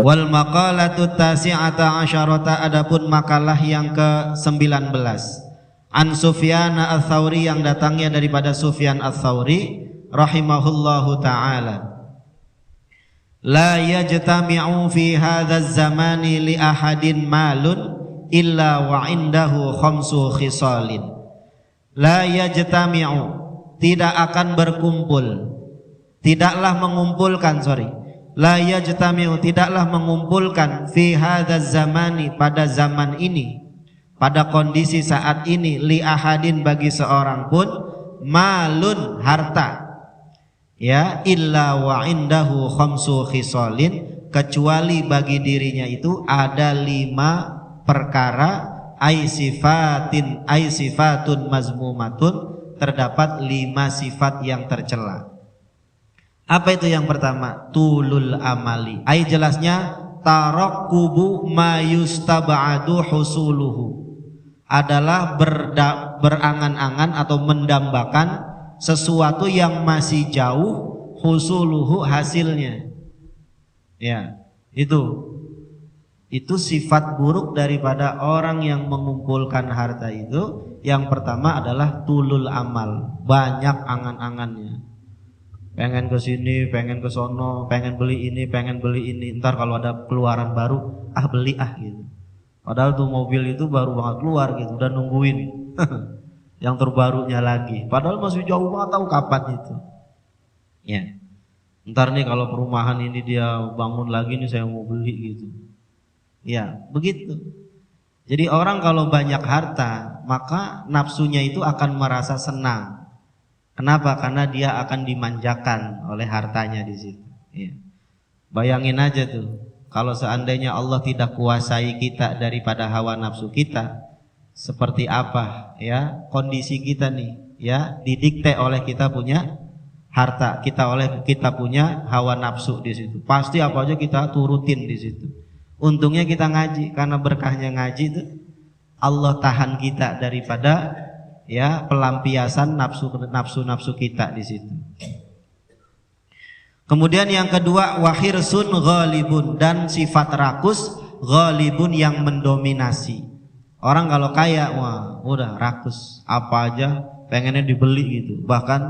Wal maqalatu tasi'ata asyarata, adapun makalah yang ke-19 An Sufyan Ats-Tsauri, yang datangnya daripada Sufyan Ats-Tsauri rahimahullahu taala. La yajtami'u fi hadzal zamani li ahadin malun illa wa indahu khamsu khisalin. La yajtami'u, tidak akan berkumpul, tidaklah mengumpulkan, la yajtami'u, tidaklah mengumpulkan fi hadzal zamani, pada zaman ini, pada kondisi saat ini, li ahadin, bagi seorang pun, malun, harta, ya, illa wa indahu khamsu khisalin, kecuali bagi dirinya itu ada 5 perkara, ai sifatun mazmumatun, terdapat 5 sifat yang tercela. Apa itu yang pertama? Tulul amali, ai jelasnya tarakkubu ma yustaba'adu husuluhu, adalah berangan-angan atau mendambakan sesuatu yang masih jauh, husuluhu, hasilnya. Ya, itu sifat buruk daripada orang yang mengumpulkan harta itu. Yang pertama adalah tulul amal, banyak angan-angannya. Pengen ke sini, pengen ke sono, pengen beli ini, pengen beli ini. Ntar kalau ada keluaran baru, beli gitu. Padahal tuh mobil itu baru banget keluar gitu, udah nungguin yang terbarunya lagi. Padahal masih jauh banget, tahu kapan itu. Ya. Ntar nih kalau perumahan ini dia bangun lagi nih, saya mau beli gitu. Ya, begitu. Jadi orang kalau banyak harta, maka nafsunya itu akan merasa senang. Kenapa? Karena dia akan dimanjakan oleh hartanya di situ. Ya. Bayangin aja tuh. Kalau seandainya Allah tidak kuasai kita daripada hawa nafsu kita, seperti apa ya kondisi kita nih, ya, didikte oleh kita punya harta, kita punya hawa nafsu di situ. Pasti apa aja kita turutin di situ. Untungnya kita ngaji, karena berkahnya ngaji itu Allah tahan kita daripada ya pelampiasan nafsu kita di situ. Kemudian yang kedua, wahirsun ghalibun, dan sifat rakus ghalibun, yang mendominasi. Orang kalau kaya, wah udah rakus, apa aja pengennya dibeli gitu. Bahkan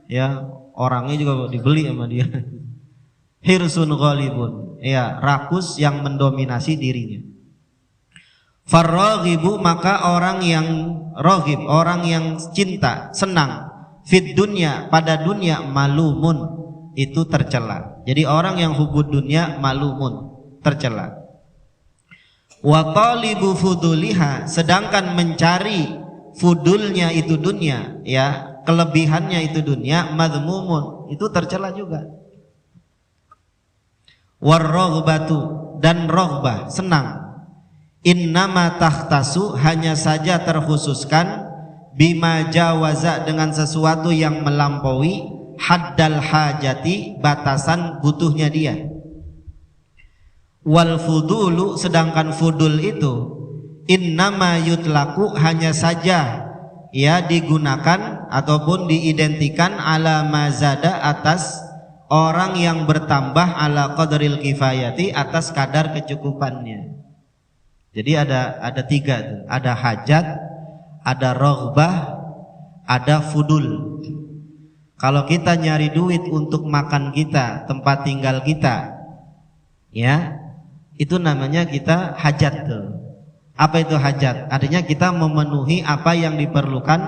ya orangnya juga dibeli sama dia. hirsun ghalibun, ya, rakus yang mendominasi dirinya. Farraghibu, maka orang yang raghib, orang yang cinta, senang, fid dunya, pada dunia, malumun, itu tercela. Jadi orang yang hubud dunia malumun, tercela. Wa talibu fuduliha, sedangkan mencari fudulnya itu dunia, ya, kelebihannya itu dunia, madhmumun, itu tercela juga. Warraghbatu, dan raghbah, senang, innama tahtasu, hanya saja terkhususkan, bima jawaza, dengan sesuatu yang melampaui, haddal hajati, batasan butuhnya dia. Wal fudulu, sedangkan fudul itu, innama yutlaku, hanya saja ya digunakan ataupun diidentikan, ala mazada, atas orang yang bertambah, ala qadril kifayati, atas kadar kecukupannya. Jadi ada tiga tuh, ada hajat, ada raghbah, ada fudul. Kalau kita nyari duit untuk makan kita, tempat tinggal kita, ya, itu namanya kita hajat tuh. Apa itu hajat? Artinya kita memenuhi apa yang diperlukan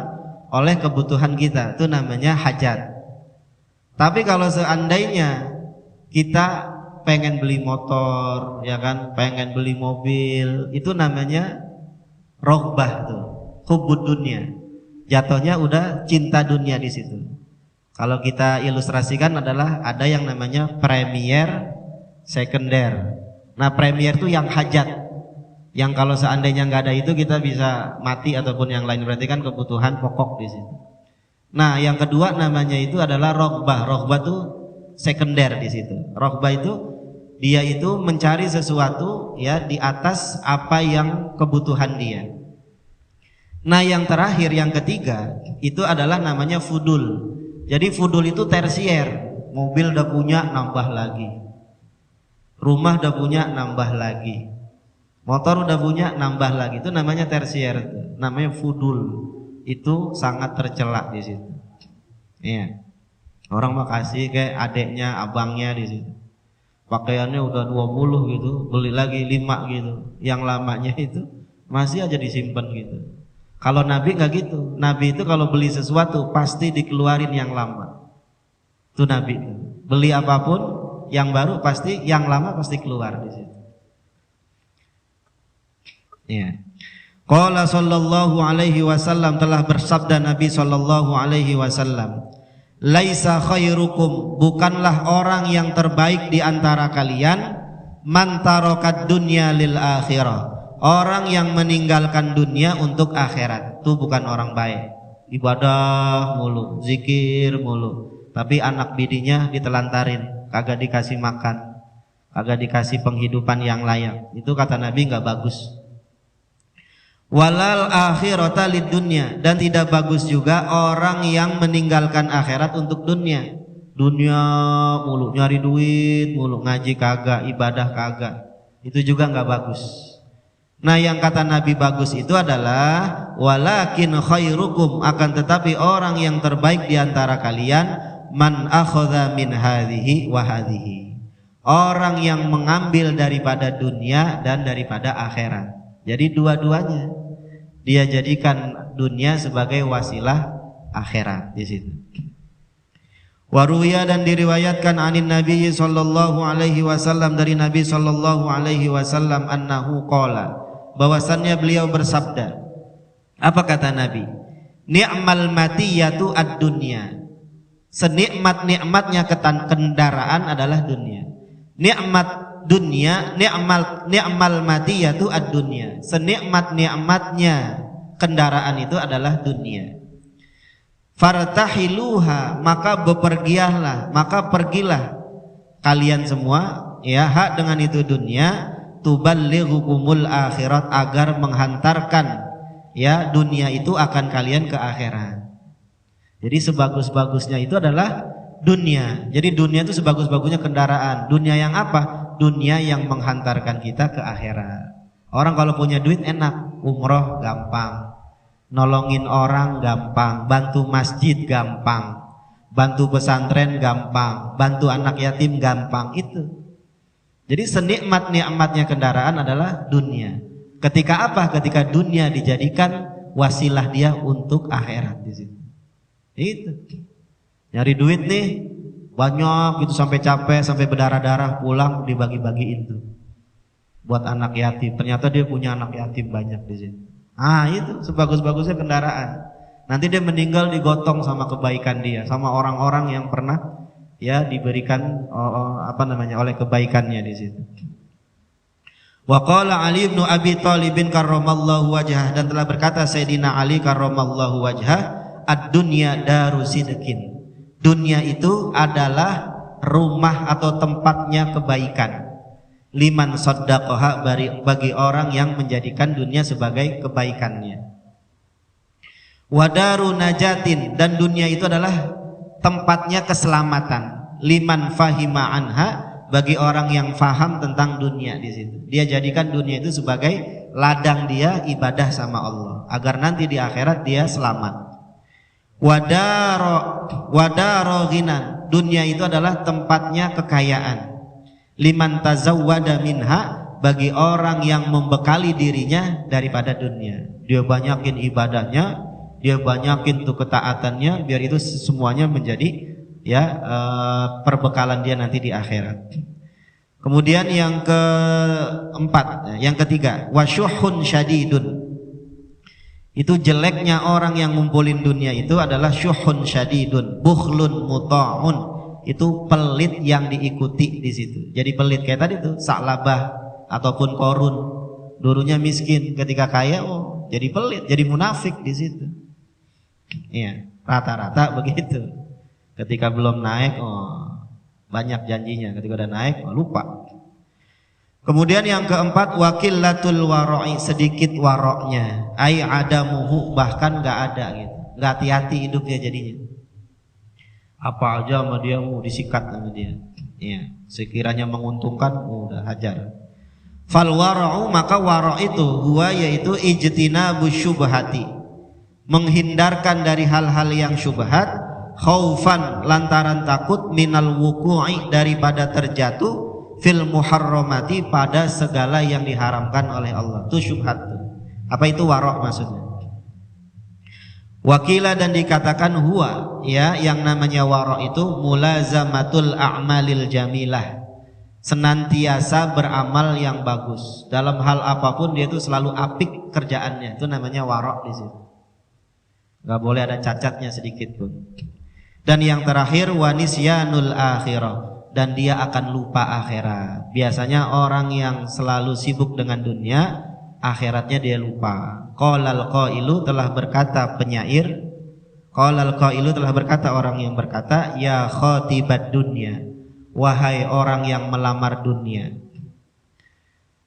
oleh kebutuhan kita, itu namanya hajat. Tapi kalau seandainya kita pengen beli motor, ya kan, pengen beli mobil, itu namanya raghbah tuh, hubud dunia. Jatuhnya udah cinta dunia di situ. Kalau kita ilustrasikan adalah ada yang namanya premier, sekunder. Nah, premier itu yang hajat, yang kalau seandainya nggak ada itu kita bisa mati ataupun yang lain, berarti kan kebutuhan pokok di situ. Nah, yang kedua namanya itu adalah raghbah. Raghbah itu sekunder di situ. Raghbah itu dia itu mencari sesuatu ya di atas apa yang kebutuhan dia. Nah, yang terakhir, yang ketiga itu adalah namanya fudul. Jadi fudul itu tersier. Mobil udah punya, nambah lagi. Rumah udah punya, nambah lagi. Motor udah punya, nambah lagi. Itu namanya tersier, namanya fudul. Itu sangat tercela di situ. Iya. Orang makasih kayak adeknya, abangnya di situ. Pakaiannya udah 20 gitu, beli lagi 5 gitu. Yang lamanya itu masih aja disimpan gitu. Kalau Nabi nggak gitu. Nabi itu kalau beli sesuatu pasti dikeluarin yang lama. Itu Nabi. Beli apapun yang baru pasti, yang lama pasti keluar di situ. Iya. Qala sallallahu alaihi wasallam, telah bersabda Nabi sallallahu alaihi wasallam, laisa khairukum, bukanlah orang yang terbaik di antara kalian, man tarokat dunya lil akhirah, orang yang meninggalkan dunia untuk akhirat. Itu bukan orang baik. Ibadah mulu, zikir mulu, tapi anak bidinya ditelantarin, kagak dikasih makan, kagak dikasih penghidupan yang layak. Itu kata Nabi nggak bagus. Walal akhirata lid dunya, dan tidak bagus juga orang yang meninggalkan akhirat untuk dunia. Dunia mulu, nyari duit mulu, ngaji kagak, ibadah kagak. Itu juga nggak bagus. Nah, yang kata Nabi bagus itu adalah walakin khairukum, akan tetapi orang yang terbaik di antara kalian, man akhadha min hadhihi wa hadhihi, orang yang mengambil daripada dunia dan daripada akhirat. Jadi dua-duanya dia jadikan dunia sebagai wasilah akhirat di situ. Waruya, dan diriwayatkan anin Nabi sallallahu alaihi wasallam, dari Nabi sallallahu alaihi wasallam, annahu qala, bahwasannya beliau bersabda. Apa kata Nabi? Ni'mal matiyatu ad-dunya, senikmat-nikmatnya kendaraan adalah dunia. Nikmat dunia, ni'mal matiyatu ad-dunya, senikmat-nikmatnya kendaraan itu adalah dunia. Fartahiluha, maka bepergiahlah, maka pergilah kalian semua ya hak dengan itu dunia, tuballighukumul akhirat, agar menghantarkan ya dunia itu akan kalian ke akhirat. Jadi sebagus-bagusnya itu adalah dunia. Jadi dunia itu sebagus-bagusnya kendaraan. Dunia yang apa? Dunia yang menghantarkan kita ke akhirat. Orang kalau punya duit enak, umroh gampang, nolongin orang gampang, bantu masjid gampang, bantu pesantren gampang, bantu anak yatim gampang itu. Jadi senikmat-nikmatnya kendaraan adalah dunia. Ketika apa? Ketika dunia dijadikan wasilah dia untuk akhirat di situ. Itu. Nyari duit nih banyak gitu sampai capek, sampai berdarah-darah, pulang dibagi-bagiin tuh buat anak yatim. Ternyata dia punya anak yatim banyak di situ. Itu sebagus-bagusnya kendaraan. Nanti dia meninggal digotong sama kebaikan dia, sama orang-orang yang pernah ya diberikan oleh kebaikannya di situ. Wa qala Ali bin Abi Thalib karramallahu wajhah, dan telah berkata Sayyidina Ali karramallahu wajhah, ad-dunya daru sidqin. Dunia itu adalah rumah atau tempatnya kebaikan. Liman saddaqaha, bagi orang yang menjadikan dunia sebagai kebaikannya. Wadaru najatin, dan dunia itu adalah tempatnya keselamatan. Liman fahima anha, bagi orang yang faham tentang dunia di situ. Dia jadikan dunia itu sebagai ladang dia ibadah sama Allah, agar nanti di akhirat dia selamat. Wadaro ghinan, dunia itu adalah tempatnya kekayaan. Liman tazawwada minha, bagi orang yang membekali dirinya daripada dunia. Dia banyakin ibadahnya, dia banyakin tuh ketaatannya, biar itu semuanya menjadi perbekalan dia nanti di akhirat. Kemudian yang keempat, yang ketiga, wasyuhun syadidun. Itu jeleknya orang yang ngumpulin dunia itu adalah syuhun syadidun, bukhlun muta'un. Itu pelit yang diikuti di situ. Jadi pelit kayak tadi tuh Sa'labah ataupun Qorun. Dulunya miskin, ketika kaya jadi pelit, jadi munafik di situ. Iya, rata-rata begitu. Ketika belum naik, banyak janjinya. Ketika udah naik, lupa. Kemudian yang keempat, wakillatul wara'i, sedikit waroknya. Ai adamuhu, bahkan nggak ada gitu. Nggak hati-hati hidupnya jadinya. Apa aja sama dia mau disikat sama dia. Iya, sekiranya menguntungkan, udah hajar. Fal wara'u, maka warok itu huwa, yaitu ijtinabu syubhati, menghindarkan dari hal-hal yang syubhat, khaufan, lantaran takut, minal wuku'i, daripada terjatuh, fil muharramati, pada segala yang diharamkan oleh Allah. Itu syubhat tuh. Apa itu warok maksudnya? Wakila, dan dikatakan huwa, ya, yang namanya warok itu mulazamatul a'malil jamilah, senantiasa beramal yang bagus. Dalam hal apapun dia itu selalu apik kerjaannya. Itu namanya warok di situ. Gak boleh ada cacatnya sedikit pun. Dan yang terakhir, wanisyanul akhirah, dan dia akan lupa akhirat. Biasanya orang yang selalu sibuk dengan dunia, akhiratnya dia lupa. Qalal qailu, telah berkata penyair. Qalal qailu, telah berkata orang yang berkata, ya khotibad dunya, wahai orang yang melamar dunia.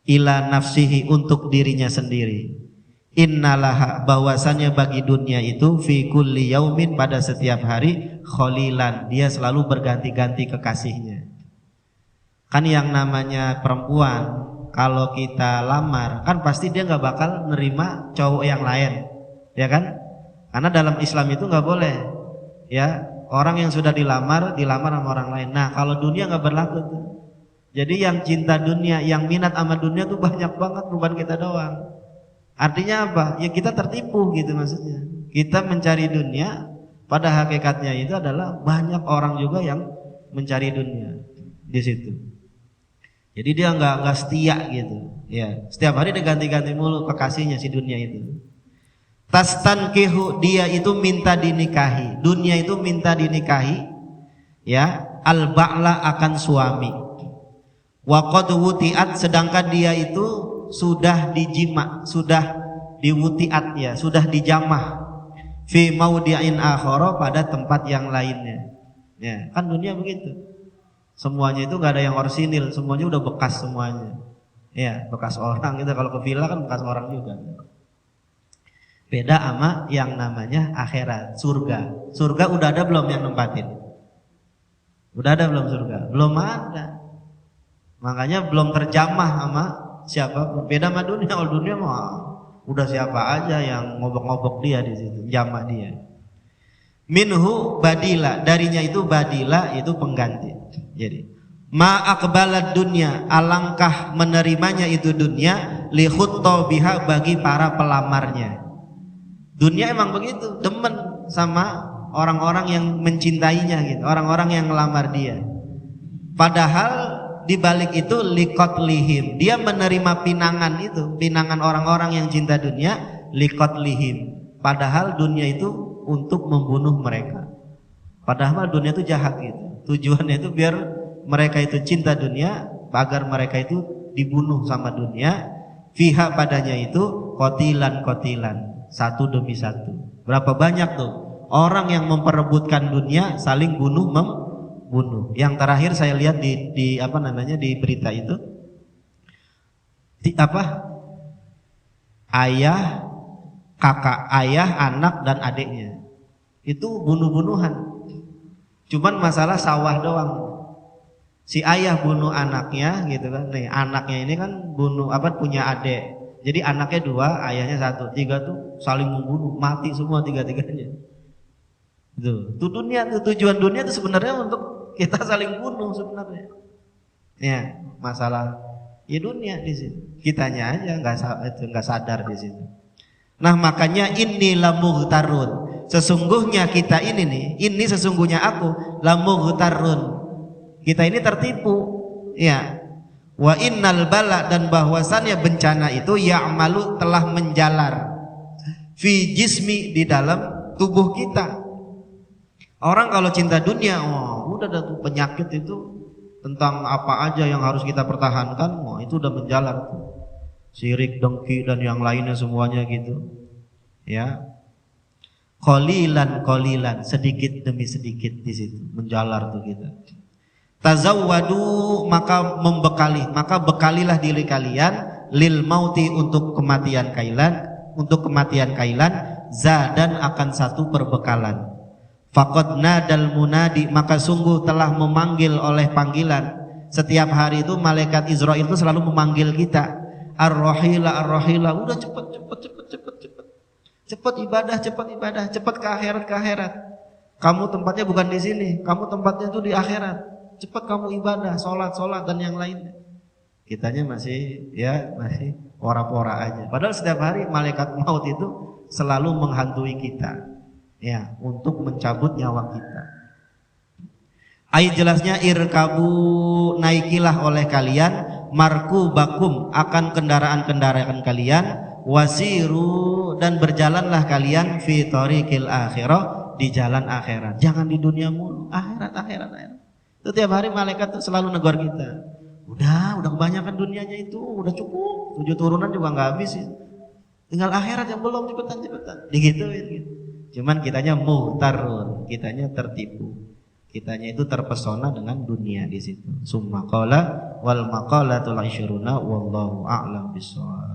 Ila nafsihi, untuk dirinya sendiri. Innalaha, bahwasannya bagi dunia itu fi kulli yaumin, pada setiap hari, kholilan, dia selalu berganti-ganti kekasihnya. Kan yang namanya perempuan, kalau kita lamar, kan pasti dia nggak bakal nerima cowok yang lain, ya kan? Karena dalam Islam itu nggak boleh, ya, orang yang sudah dilamar sama orang lain. Nah, kalau dunia nggak berlaku tuh. Jadi yang cinta dunia, yang minat sama dunia tuh banyak banget, bukan kita doang. Artinya apa? Ya kita tertipu gitu maksudnya. Kita mencari dunia, pada hakikatnya itu adalah banyak orang juga yang mencari dunia di situ. Jadi dia nggak setia gitu. Ya, setiap hari dia ganti-ganti mulu kekasihnya si dunia itu. Tastankihu, dia itu minta dinikahi. Dunia itu minta dinikahi. Ya, al-ba'la, akan suami. Wa qad wuti'at, sedangkan dia itu sudah dijima, sudah diwutiat, ya, sudah dijamah, fi maudi'in akhara, pada tempat yang lainnya. Ya, kan dunia begitu. Semuanya itu nggak ada yang orsinil, semuanya udah bekas semuanya. Ya, bekas orang gitu. Kalau ke villa kan bekas orang juga. Beda sama yang namanya akhirat, surga. Surga udah ada belum yang nempatin? Udah ada belum surga? Belum ada. Makanya belum terjamah sama siapa. Beda sama dunia. Kalau dunia mah udah siapa aja yang ngobok-ngobok dia di situ, jamah dia. Minhu badila, darinya itu badila, itu pengganti. Jadi ma aqbalad dunya, alangkah menerimanya itu dunia, li biha, bagi para pelamarnya. Dunia emang begitu, demen sama orang-orang yang mencintainya gitu, orang-orang yang ngelamar dia. Padahal di balik itu lihim, dia menerima pinangan itu, pinangan orang-orang yang cinta dunia, lihim. Padahal dunia itu untuk membunuh mereka. Padahal dunia itu jahat gitu. Tujuannya itu biar mereka itu cinta dunia, agar mereka itu dibunuh sama dunia. Fiha, padanya itu kotilan, satu demi satu. Berapa banyak tuh orang yang memperebutkan dunia, saling bunuh membunuh. Yang terakhir saya lihat di apa namanya, di berita itu, ayah, kakak, ayah, anak dan adiknya itu bunuh-bunuhan. Cuman masalah sawah doang. Si ayah bunuh anaknya gitu kan. Nih, anaknya ini kan bunuh punya adik. Jadi anaknya 2, ayahnya 1, 3 tuh saling membunuh, mati semua 3-3-nya. Itu dunia tuh, tujuan dunia itu sebenarnya untuk kita saling bunuh sebenarnya. Ya, masalah ya dunia di sini. Kitanya aja enggak sadar di situ. Nah, makanya inni lamughtarun. Sesungguhnya kita ini nih, ini sesungguhnya aku lamughtarun. Kita ini tertipu, ya. Wa innal bala, dan bahwasannya bencana itu ya'malu, telah menjalar fi jismi, di dalam tubuh kita. Orang kalau cinta dunia, udah ada tuh penyakit itu tentang apa aja yang harus kita pertahankan, itu udah menjalar tuh. Syirik, dengki dan yang lainnya semuanya gitu. Ya. Qalilan, sedikit demi sedikit di situ menjalar tuh kita. Tazawwadu, maka bekalilah diri kalian, lil mauti, untuk kematian kailan, zadan, akan satu perbekalan. Faqad nadal munadi, maka sungguh telah memanggil oleh panggilan. Setiap hari itu malaikat Israil itu selalu memanggil kita. Ar-rahila, udah cepat ibadah, cepat ke akhirat. Kamu tempatnya bukan di sini, kamu tempatnya itu di akhirat. Cepat kamu ibadah, sholat dan yang lainnya. Kitanya masih pora-pora aja. Padahal setiap hari malaikat maut itu selalu menghantui kita, ya, untuk mencabut nyawa kita. Ayat jelasnya, irkabu, naikilah oleh kalian, markubakum, akan kendaraan-kendaraan kalian, wasiru, dan berjalanlah kalian, fi thoriqil akhirah, di jalan akhirat. Jangan di dunia mulu, akhirat. Itu tiap hari malaikat tuh selalu negor kita. Udah kebanyakan dunianya itu, udah cukup. 7 turunan juga nggak habis ya. Tinggal akhirat yang belum, cepetan. Digituin gitu. Cuman kitanya muhtarun, kitanya tertipu. Kitanya itu terpesona dengan dunia di situ. Summa qala wal maqalatul 20 wallahu a'lam bishawab.